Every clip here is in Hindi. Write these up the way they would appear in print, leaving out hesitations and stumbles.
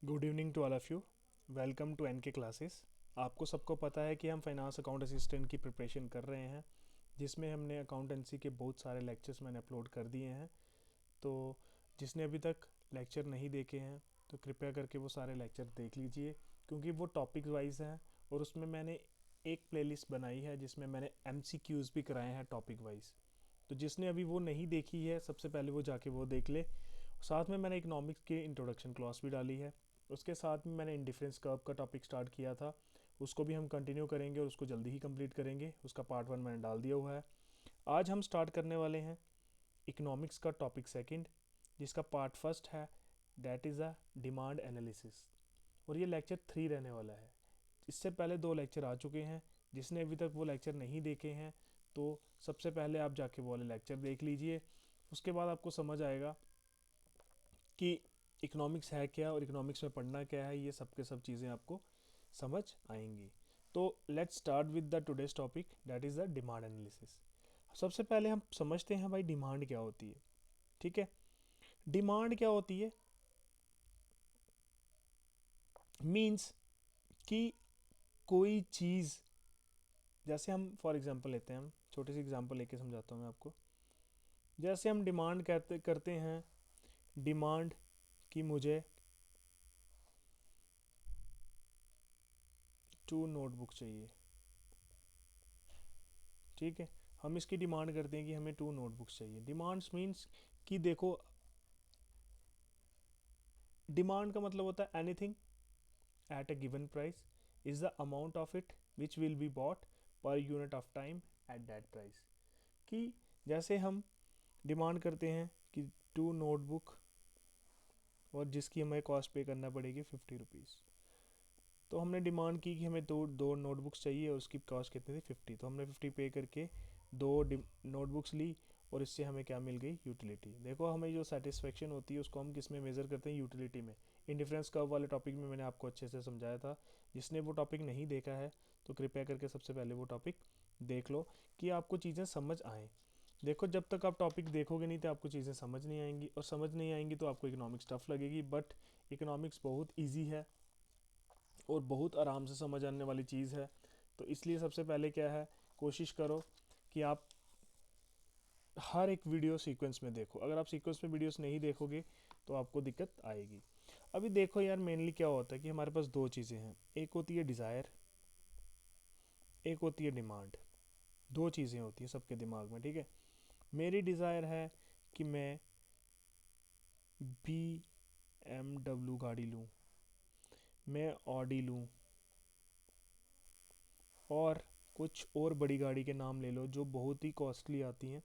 Good evening to all of you. Welcome to N K classes. आपको सबको पता है कि हम फाइनेंस अकाउंट असिस्टेंट की प्रिपरेशन कर रहे हैं, जिसमें हमने अकाउंटेंसी के बहुत सारे लेक्चर्स मैंने अपलोड कर दिए हैं। तो जिसने अभी तक लेक्चर नहीं देखे हैं तो कृपया करके वो सारे लेक्चर देख लीजिए, क्योंकि वो टॉपिक वाइज हैं और उसमें मैंने एक प्लेलिस्ट बनाई है जिसमें मैंने MCQs भी कराए हैं टॉपिक वाइज। तो जिसने अभी वो नहीं देखी है सबसे पहले वो जाके वो देख ले। साथ में मैंने इकोनॉमिक्स की इंट्रोडक्शन क्लास भी डाली है। उसके साथ में मैंने इंडिफरेंस कर्व का टॉपिक स्टार्ट किया था, उसको भी हम कंटिन्यू करेंगे और उसको जल्दी ही कंप्लीट करेंगे। उसका पार्ट 1 मैंने डाल दिया हुआ है। आज हम स्टार्ट करने वाले हैं इकोनॉमिक्स का टॉपिक सेकंड, जिसका पार्ट फर्स्ट है, that is a demand analysis. और ये लेक्चर 3 रहने वाला है। इससे पहले 2 लेक्चर आ चुके हैं। जिसने अभी तक वो लेक्चर नहीं देखे हैं तो सबसे पहले आप जाके वो वाले लेक्चर देख लीजिए। उसके बाद आपको समझ आएगा कि इकोनॉमिक्स है क्या और इकोनॉमिक्स में पढ़ना क्या है। ये सब के सब चीज़ें आपको समझ आएंगी। तो let's start with the today's topic, that is the demand analysis. सबसे पहले हम समझते हैं भाई डिमांड क्या होती है। ठीक है, डिमांड क्या होती है? मीन्स कि कोई चीज़, जैसे हम फॉर एग्जांपल लेते हैं, हम छोटी सी एग्जांपल लेके समझाता हूँ मैं आपको। जैसे हम डिमांड कहते करते हैं, डिमांड कि मुझे 2 नोटबुक चाहिए। ठीक है, हम इसकी डिमांड करते हैं कि हमें 2 नोटबुक्स चाहिए। डिमांड्स मीन्स कि देखो, डिमांड का मतलब होता है anything at a given price is the amount of it which will be bought per unit of time at that price. कि जैसे हम डिमांड करते हैं कि 2 नोटबुक और जिसकी हमें कॉस्ट पे करना पड़ेगी 50 रुपीज़। तो हमने डिमांड की कि हमें दो नोटबुक्स चाहिए और उसकी कॉस्ट कितनी थी 50। तो हमने 50 पे करके 2 नोटबुक्स ली और इससे हमें क्या मिल गई? यूटिलिटी। देखो, हमें जो सेटिस्फेक्शन होती है उसको हम किस में मेज़र करते हैं? यूटिलिटी में। इंडिफरेंस कर्व वाले टॉपिक में मैंने आपको अच्छे से समझाया था। जिसने वो टॉपिक नहीं देखा है तो कृपया करके सबसे पहले वो टॉपिक देख लो कि आपको चीज़ें समझ आएँ। देखो, जब तक आप टॉपिक देखोगे नहीं तो आपको चीज़ें समझ नहीं आएंगी, और समझ नहीं आएंगी तो आपको इकोनॉमिक्स टफ लगेगी। बट इकोनॉमिक्स बहुत ईजी है और बहुत आराम से समझ आने वाली चीज़ है। तो इसलिए सबसे पहले क्या है, कोशिश करो कि आप हर एक वीडियो सीक्वेंस में देखो। अगर आप सीक्वेंस में वीडियोस नहीं देखोगे तो आपको दिक्कत आएगी। अभी देखो यार, मेनली क्या होता है कि हमारे पास 2 चीज़ें हैं, एक होती है डिज़ायर, एक होती है डिमांड। 2 चीज़ें होती हैं सबके दिमाग में। ठीक है, मेरी डिज़ायर है कि मैं BMW गाड़ी लूँ, मैं ऑडी लूँ, और कुछ और बड़ी गाड़ी के नाम ले लो जो बहुत ही कॉस्टली आती हैं।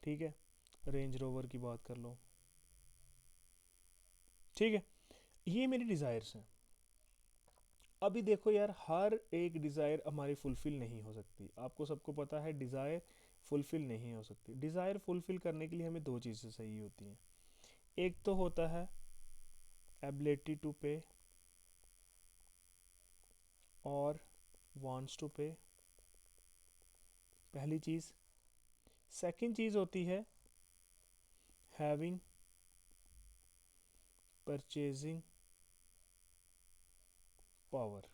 ठीक है, रेंज रोवर की बात कर लो। ठीक है, ये मेरी डिज़ायर्स हैं। अभी देखो यार, हर एक डिज़ायर हमारी फुलफ़िल नहीं हो सकती। आपको सबको पता है डिज़ायर फुलफ़िल नहीं हो सकती। डिज़ायर फुलफ़िल करने के लिए हमें 2 चीज़ें चाहिए होती हैं। एक तो होता है एबिलिटी टू पे और वांट्स टू पे, पहली चीज़। सेकंड चीज़ होती है हैविंग परचेजिंग पावर।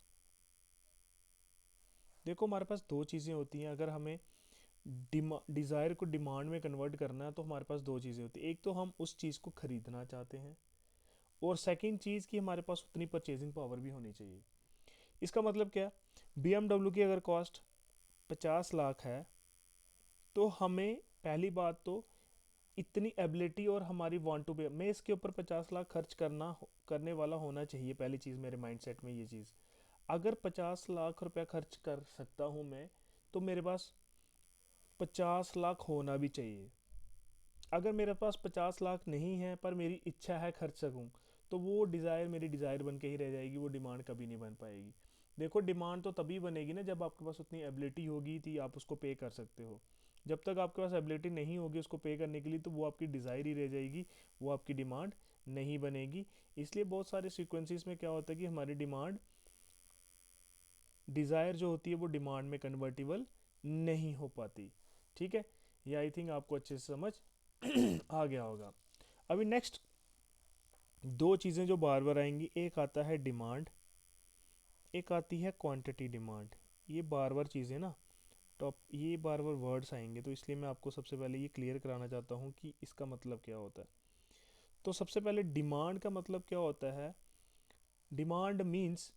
देखो, हमारे पास 2 चीज़ें होती हैं। अगर हमें डिज़ायर को डिमांड में कन्वर्ट करना है तो हमारे पास 2 चीज़ें होती हैं। एक तो हम उस चीज़ को ख़रीदना चाहते हैं, और सेकंड चीज़ कि हमारे पास उतनी परचेजिंग पावर भी होनी चाहिए। इसका मतलब क्या? BMW की अगर कॉस्ट 50 लाख है तो हमें पहली बात तो इतनी एबिलिटी और हमारी वांट टू बे, मैं इसके ऊपर 50 लाख खर्च करने वाला होना चाहिए। पहली चीज़ मेरे माइंडसेट में ये चीज़, अगर 50 लाख रुपया खर्च कर सकता हूँ मैं, तो मेरे पास 50 लाख होना भी चाहिए। अगर मेरे पास 50 लाख नहीं है पर मेरी इच्छा है खर्च सकूं, तो वो डिज़ायर मेरी डिज़ायर बन के ही रह जाएगी, वो डिमांड कभी नहीं बन पाएगी। देखो, डिमांड तो तभी बनेगी ना जब आपके पास उतनी एबिलिटी होगी कि आप उसको पे कर सकते हो। जब तक आपके पास एबिलिटी नहीं होगी उसको पे करने के लिए, तो वो आपकी डिज़ायर ही रह जाएगी, वो आपकी डिमांड नहीं बनेगी। इसलिए बहुत सारे सीक्वेंसेस में क्या होता है कि हमारी डिज़ायर जो होती है वो डिमांड में कन्वर्टिबल नहीं हो पाती। ठीक है, ये आई थिंक आपको अच्छे से समझ आ गया होगा। अभी नेक्स्ट दो चीज़ें जो बार बार आएंगी, एक आता है डिमांड, एक आती है क्वांटिटी डिमांड। ये बार बार चीज़ें ना, टॉप ये बार बार वर्ड्स आएंगे, तो इसलिए मैं आपको सबसे पहले ये क्लियर कराना चाहता हूँ कि इसका मतलब क्या होता है। तो सबसे पहले डिमांड का मतलब क्या होता है। Demand means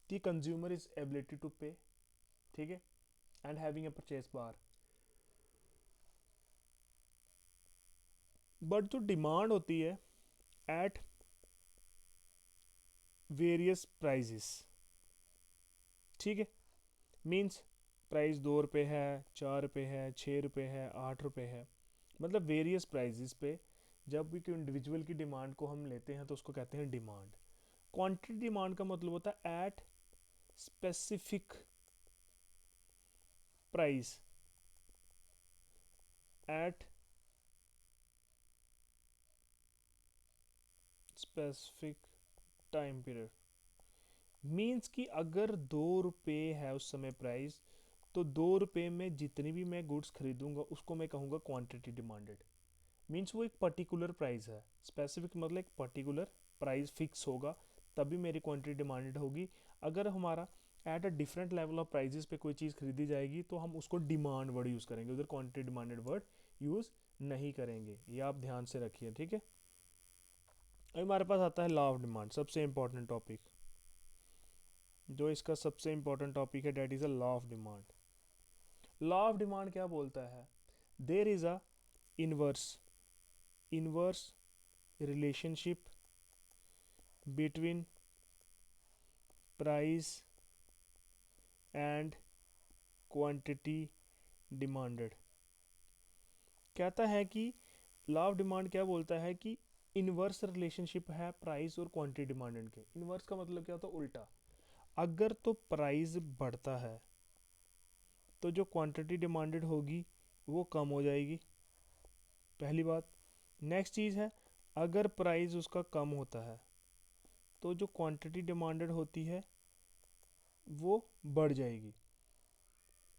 the consumer is ability to pay, ठीक है, and having a purchase power. But जो डिमांड होती है एट वेरियस प्राइजेस, ठीक है, मीन्स प्राइस 2 रुपये है, 4 रुपये है, 6 रुपये है, 8 रुपये है, मतलब वेरियस प्राइजेस पे जब भी कोई इंडिविजुअल की डिमांड को हम लेते हैं तो उसको कहते हैं डिमांड। क्वांटिटी डिमांड का मतलब होता है at specific price at specific time period. Means कि अगर 2 रुपये है उस समय प्राइस, तो 2 रुपये में जितनी भी मैं गुड्स खरीदूंगा उसको मैं कहूँगा क्वांटिटी डिमांडेड। मीन्स वो एक पर्टिकुलर प्राइस है, स्पेसिफिक मतलब एक पर्टिकुलर प्राइस फिक्स होगा तभी मेरी क्वांटिटी डिमांडेड होगी। अगर हमारा at a different level of prices पे कोई चीज़ खरीदी जाएगी तो हम उसको डिमांड वर्ड यूज़ करेंगे, उधर क्वांटिटी डिमांडेड वर्ड यूज़ नहीं करेंगे। ये आप ध्यान से रखिए, ठीक है। अभी हमारे पास आता है लॉ ऑफ डिमांड, सबसे इंपॉर्टेंट टॉपिक। जो इसका सबसे इंपॉर्टेंट टॉपिक है that is a law of demand. Law of demand क्या बोलता है, there is a inverse inverse relationship between price and quantity demanded. कहता है कि लॉ ऑफ डिमांड क्या बोलता है कि इनवर्स रिलेशनशिप है प्राइस और क्वांटिटी डिमांडेड के। इनवर्स का मतलब क्या होता है, उल्टा। अगर तो प्राइस बढ़ता है तो जो क्वांटिटी डिमांडेड होगी वो कम हो जाएगी, पहली बात। नेक्स्ट चीज़ है, अगर प्राइस उसका कम होता है तो जो क्वांटिटी डिमांडेड होती है वो बढ़ जाएगी,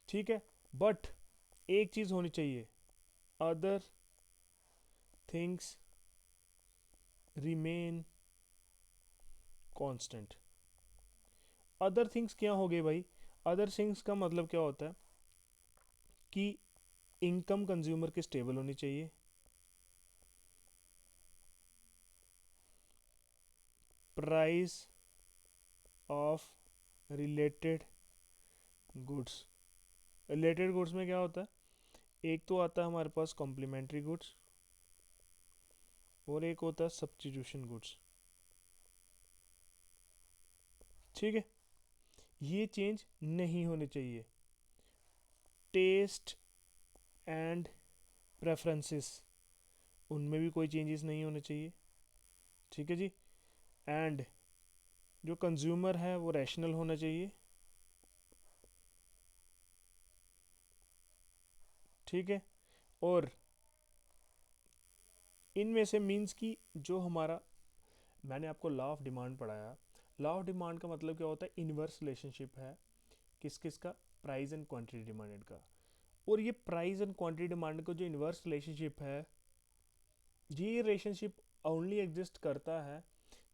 ठीक है। बट एक चीज़ होनी चाहिए, other things remain constant. Other things क्या हो गए भाई, अदर थिंग्स का मतलब क्या होता है कि इनकम कंज्यूमर की स्टेबल होनी चाहिए, price of related goods. Related goods में क्या होता है, एक तो आता है हमारे पास कॉम्प्लीमेंट्री गुड्स और एक होता है सब्स्टिट्यूशन गुड्स, ठीक है। ये चेंज नहीं होने चाहिए। टेस्ट एंड प्रेफरेंसेस, उनमें भी कोई चेंजेस नहीं होने चाहिए, ठीक है जी। एंड जो कंज्यूमर है वो रैशनल होना चाहिए, ठीक है। और इनमें से मीन्स की जो हमारा, मैंने आपको लॉ ऑफ डिमांड पढ़ाया। लॉ ऑफ डिमांड का मतलब क्या होता है, इनवर्स रिलेशनशिप है किस किस का, प्राइस एंड क्वांटिटी डिमांडेड का। और ये प्राइस एंड क्वांटिटी डिमांड का जो इनवर्स रिलेशनशिप है, ये रिलेशनशिप ओनली एग्जिस्ट करता है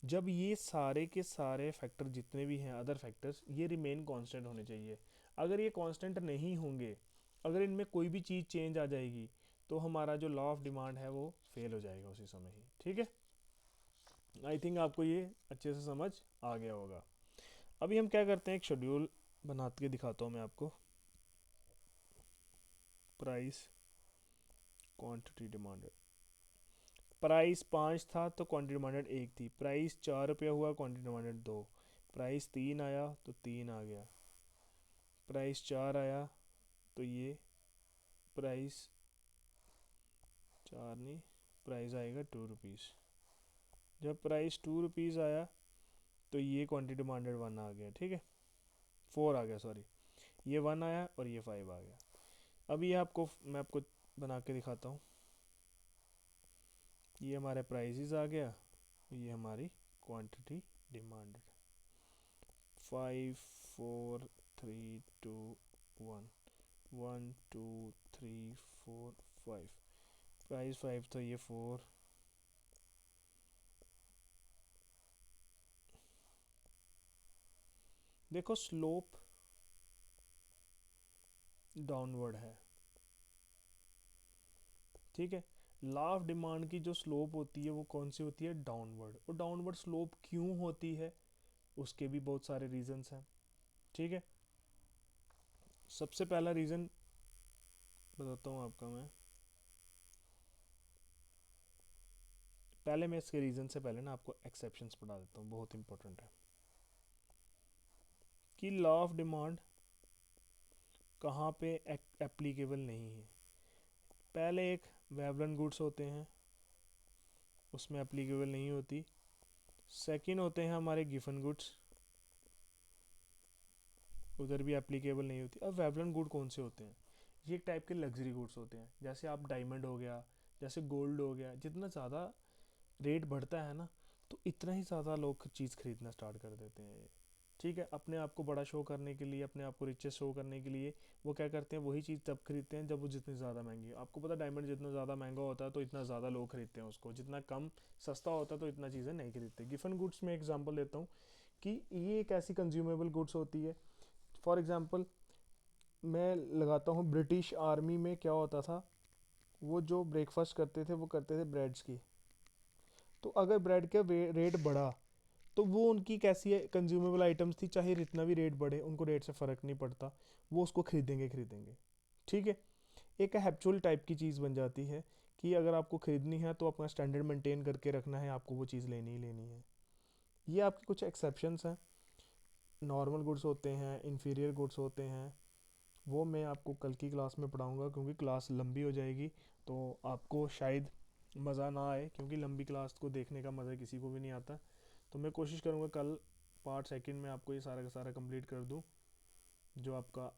जब ये सारे के सारे फैक्टर जितने भी हैं अदर फैक्टर्स, ये रिमेन कांस्टेंट होने चाहिए। अगर ये कांस्टेंट नहीं होंगे, अगर इनमें कोई भी चीज़ चेंज आ जाएगी तो हमारा जो लॉ ऑफ डिमांड है वो फेल हो जाएगा उसी समय ही, ठीक है। आई थिंक आपको ये अच्छे से समझ आ गया होगा। अभी हम क्या करते हैं, एक शेड्यूल बना के दिखाता हूँ मैं आपको। प्राइस क्वांटिटी डिमांडेड, प्राइस 5 था तो क्वांटिटी डिमांडेड 1 थी, प्राइस 4 रुपया हुआ क्वांटिटी डिमांडेड 2, प्राइस 3 आया तो 3 आ गया, प्राइस 4 आया तो ये प्राइस 4 नहीं, प्राइस आएगा 2 रुपीज़। जब प्राइस 2 रुपीज़ आया तो ये क्वांटिटी डिमांडेड 1 आ गया, ठीक है, 4 आ गया सॉरी, ये 1 आया और ये 5 आ गया। अब ये आपको मैं आपको बना के दिखाता हूँ। ये हमारे प्राइसेस आ गया, ये हमारी क्वांटिटी डिमांडेड। 5 4 3 2 1, 1 2 3 4 5, प्राइस 5 तो ये 4, देखो स्लोप डाउनवर्ड है, ठीक है। लॉ ऑफ डिमांड की जो स्लोप होती है वो कौन सी होती है, डाउनवर्ड। और डाउनवर्ड स्लोप क्यों होती है, उसके भी बहुत सारे रीजंस हैं, ठीक है। सबसे पहला रीज़न बताता हूँ आपका मैं, पहले मैं इसके रीज़न से पहले ना आपको एक्सेप्शंस पढ़ा देता हूँ, बहुत इंपॉर्टेंट है कि लॉ ऑफ डिमांड कहाँ पे एप्लीकेबल नहीं है। पहले एक वेवलन गुड्स होते हैं, उसमें एप्लीकेबल नहीं होती। सेकंड होते हैं हमारे गिफन गुड्स, उधर भी एप्लीकेबल नहीं होती। अब वेवलन गुड कौन से होते हैं, ये एक टाइप के लग्जरी गुड्स होते हैं, जैसे आप डायमंड हो गया, जैसे गोल्ड हो गया। जितना ज़्यादा रेट बढ़ता है ना, तो इतना ही ज़्यादा लोग चीज़ खरीदना स्टार्ट कर देते हैं, ठीक है। अपने आप को बड़ा शो करने के लिए, अपने आप को रिचेस शो करने के लिए वो क्या करते हैं, वही चीज़ तब खरीदते हैं जब वो जितनी ज़्यादा महंगी है। आपको पता है डायमंड जितना ज़्यादा महंगा होता है तो इतना ज़्यादा लोग खरीदते हैं उसको, जितना कम सस्ता होता है तो इतना चीज़ें नहीं खरीदते। गिफन गुड्स में एग्जांपल देता हूँ कि ये एक ऐसी कंज्यूमेबल गुड्स होती है। फॉर एग्जांपल मैं लगाता हूँ, ब्रिटिश आर्मी में क्या होता था, वो जो ब्रेकफास्ट करते थे वो करते थे ब्रेड्स की। तो अगर ब्रेड का रेट बढ़ा तो वो उनकी कैसी है, कंज्यूमेबल आइटम्स थी, चाहे जितना भी रेट बढ़े उनको रेट से फ़र्क नहीं पड़ता, वो उसको खरीदेंगे खरीदेंगे, ठीक है। एक हैप्चुअल टाइप की चीज़ बन जाती है कि अगर आपको ख़रीदनी है तो अपना स्टैंडर्ड मेंटेन करके रखना है, आपको वो चीज़ लेनी ही लेनी है। ये आपके कुछ एक्सेप्शंस हैं। नॉर्मल गुड्स होते हैं, इन्फीरियर गुड्स होते हैं, वो मैं आपको कल की क्लास में पढ़ाऊँगा, क्योंकि क्लास लंबी हो जाएगी तो आपको शायद मज़ा ना आए, क्योंकि लंबी क्लास को देखने का मज़ा किसी को भी नहीं आता। तो मैं कोशिश करूँगा कल पार्ट सेकंड में आपको ये सारा का सारा कंप्लीट कर दूँ, जो आपका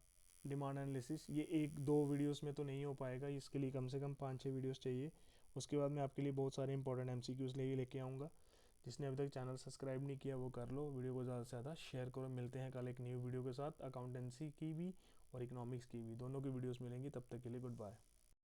डिमांड एनालिसिस। ये एक दो वीडियोस में तो नहीं हो पाएगा, इसके लिए कम से कम 5-6 वीडियोस चाहिए। उसके बाद मैं आपके लिए बहुत सारे इंपॉर्टेंट एमसीक्यूज लेके आऊँगा। जिसने अभी तक चैनल सब्सक्राइब नहीं किया वो कर लो, वीडियो को ज़्यादा से ज़्यादा शेयर करो। मिलते हैं कल एक न्यू वीडियो के साथ, अकाउंटेंसी की भी और इकोनॉमिक्स की भी, दोनों की वीडियोस मिलेंगी। तब तक के लिए गुड बाय।